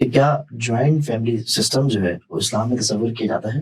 کہ کیا joint family system جو ہے وہ اسلام میں تصور کیا جاتا ہے؟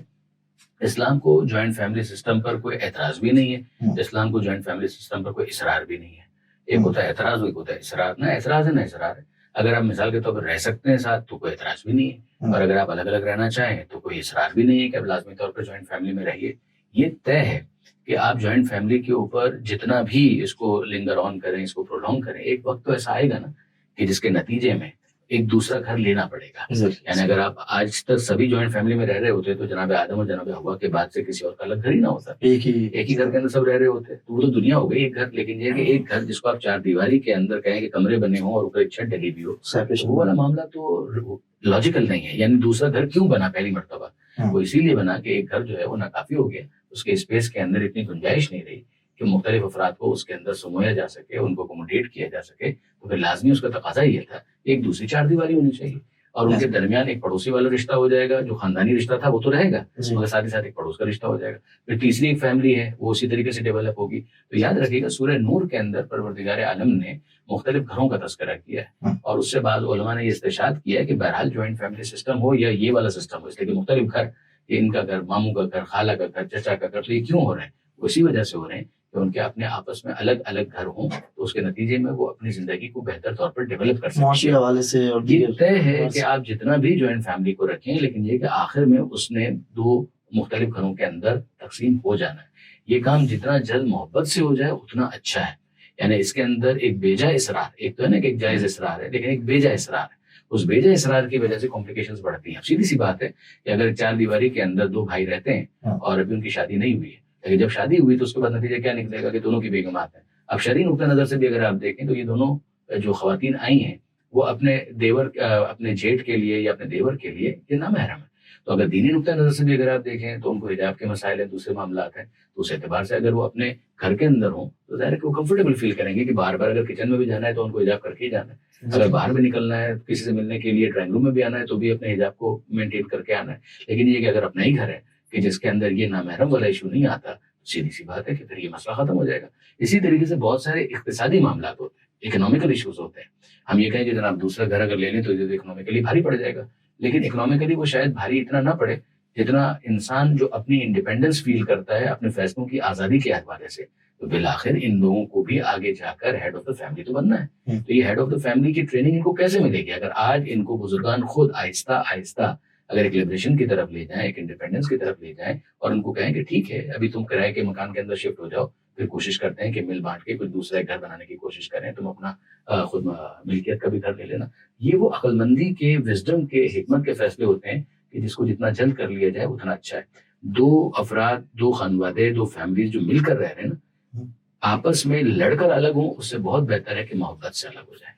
اسلام کو جوائنٹ فیملی سسٹم پر کوئی اعتراض بھی نہیں ہے، اسلام کو جوائنٹ فیملی سسٹم پر کوئی اصرار بھی نہیں ہے. ایک ہوتا ہے اعتراض، ایک ہوتا ہے اصرار. نہ اعتراض ہے نہ اصرار ہے. اگر آپ مثال کے طور پر رہ سکتے ہیں ساتھ تو کوئی اعتراض بھی نہیں ہے، اور اگر آپ الگ الگ رہنا چاہیں تو کوئی اصرار بھی نہیں ہے کہ اب لازمی طور پر جوائنٹ فیملی میں رہیے. یہ طے ہے کہ آپ جوائنٹ فیملی کے اوپر جتنا بھی اس کو لنگر آن کریں، اس کو پرولونگ کریں، ایک وقت تو ایسا آئے گا نا کہ جس کے نتیجے میں ایک دوسرا گھر لینا پڑے گا. یعنی اگر آپ آج تک سبھی جوائنٹ فیملی میں رہ رہے ہوتے تو جناب آدم اور جناب حوا کے بعد سے کسی اور کا الگ گھر ہی نہ ہوتا، ایک ہی گھر کے اندر سب رہ رہے ہوتے تو وہ تو دنیا ہو گئی ایک گھر. لیکن یہ کہ ایک گھر جس کو آپ چار دیواری کے اندر کہیں کہ کمرے بنے ہوں اور اوپر ایک چھت ڈلی بھی ہو، وہ والا معاملہ تو لاجیکل نہیں ہے. یعنی دوسرا گھر کیوں بنا پہلی مرتبہ؟ وہ اسی لیے بنا کہ ایک گھر جو ہے وہ ناکافی ہو گیا، اس کے اسپیس کے اندر اتنی گنجائش نہیں رہی کہ مختلف افراد کو اس کے اندر سمویا جا سکے، ان کو اکوموڈیٹ کیا جا سکے. تو پھر لازمی اس کا تقاضا یہ تھا ایک دوسری چار دیواری ہونی چاہیے، اور ان کے درمیان ایک پڑوسی والا رشتہ ہو جائے گا. جو خاندانی رشتہ تھا وہ تو رہے گا، مگر ساتھ ہی ساتھ ایک پڑوس کا رشتہ ہو جائے گا. پھر تیسری ایک فیملی ہے وہ اسی طریقے سے ڈیولپ ہوگی. تو یاد رکھیے گا سورہ نور کے اندر پروردگار عالم نے مختلف گھروں کا تذکرہ کیا ہے، اور اس سے بعض علماء نے یہ استشہاد کیا ہے کہ بہرحال جوائنٹ فیملی سسٹم ہو یا یہ والا سسٹم ہو، اس لیے کہ مختلف گھر، ان کا گھر، ماموں کا گھر، خالہ کا گھر، چچا کا گھر، تو یہ کیوں ہو رہے ہیں؟ اسی وجہ سے ہو رہے ہیں کہ ان کے اپنے آپس میں الگ الگ گھر ہوں، تو اس کے نتیجے میں وہ اپنی زندگی کو بہتر طور پر ڈیولپ کر سکتے ہیں. معاشی حوالے سے اور یہ طے ہے کہ آپ جتنا بھی جوائنٹ فیملی کو رکھیں، لیکن یہ کہ آخر میں اس نے دو مختلف گھروں کے اندر تقسیم ہو جانا ہے. یہ کام جتنا جلد محبت سے ہو جائے اتنا اچھا ہے. یعنی اس کے اندر ایک بیجا اصرار، ایک تو ہے نا کہ ایک جائز اصرار ہے، لیکن ایک بیجا اصرار ہے. اس بیجا اصرار کی وجہ سے کمپلیکیشنز بڑھتی ہیں. سیدھی سی بات ہے کہ اگر چار دیواری کے اندر دو بھائی رہتے ہیں اور ابھی ان کی شادی نہیں ہوئی ہے، لیکن جب شادی ہوئی تو اس کے بعد نتیجہ کیا نکلے گا کہ دونوں کی بیگمات ہیں. اب شرعی نقطہ نظر سے بھی اگر آپ دیکھیں تو یہ دونوں جو خواتین آئی ہیں وہ اپنے دیور، اپنے جیٹ کے لیے یا اپنے دیور کے لیے یہ نامحرم ہے. تو اگر دینی نقطہ نظر سے بھی اگر آپ دیکھیں تو ان کو حجاب کے مسائل ہیں، دوسرے معاملات ہیں. تو اس اعتبار سے اگر وہ اپنے گھر کے اندر ہوں تو ظاہر ہے کہ وہ کمفرٹیبل فیل کریں گے کہ بار بار اگر کچن میں بھی جانا ہے تو ان کو حجاب کر کے ہی جانا ہے. اگر باہر بھی نکلنا ہے، کسی سے ملنے کے لیے ڈرائنگ روم میں بھی آنا ہے تو بھی اپنے حجاب کو مینٹین کر کے آنا ہے. لیکن یہ کہ اگر اپنا ہی گھر ہے کہ جس کے اندر یہ نامحرم والا ایشو نہیں آتا، سیدھی سی بات ہے کہ پھر یہ مسئلہ ختم ہو جائے گا. اسی طریقے سے بہت سارے اقتصادی معاملات ہوتے ہیں، اکنامیکل ایشوز ہوتے ہیں. ہم یہ کہیں کہ جناب دوسرا گھر اگر لے لیں تو یہ اکنامیکلی بھاری پڑ جائے گا، لیکن اکنامیکلی وہ شاید بھاری اتنا نہ پڑے جتنا انسان جو اپنی انڈیپینڈنس فیل کرتا ہے اپنے فیصلوں کی آزادی کے حوالے سے. تو بالآخر ان لوگوں کو بھی آگے جا کر ہیڈ آف دا فیملی تو بننا ہے. تو یہ ہیڈ آف دا فیملی کی ٹریننگ ان کو کیسے ملے گی اگر آج ان کو بزرگان خود آہستہ آہستہ اگر ایک لبریشن کی طرف لے جائیں، ایک انڈیپینڈنس کی طرف لے جائیں، اور ان کو کہیں کہ ٹھیک ہے ابھی تم کرائے کے مکان کے اندر شفٹ ہو جاؤ، پھر کوشش کرتے ہیں کہ مل بانٹ کے کوئی دوسرا گھر بنانے کی کوشش کریں، تم اپنا خود ملکیت کا بھی گھر لے لینا. یہ وہ عقل مندی کے، وزڈم کے، حکمت کے فیصلے ہوتے ہیں کہ جس کو جتنا جلد کر لیا جائے اتنا اچھا ہے. دو افراد، دو خانوادے، دو فیملیز جو مل کر رہ رہے ہیں نا، آپس میں لڑ کر الگ ہوں اس سے بہت بہتر ہے کہ محبت سے الگ ہو جائے.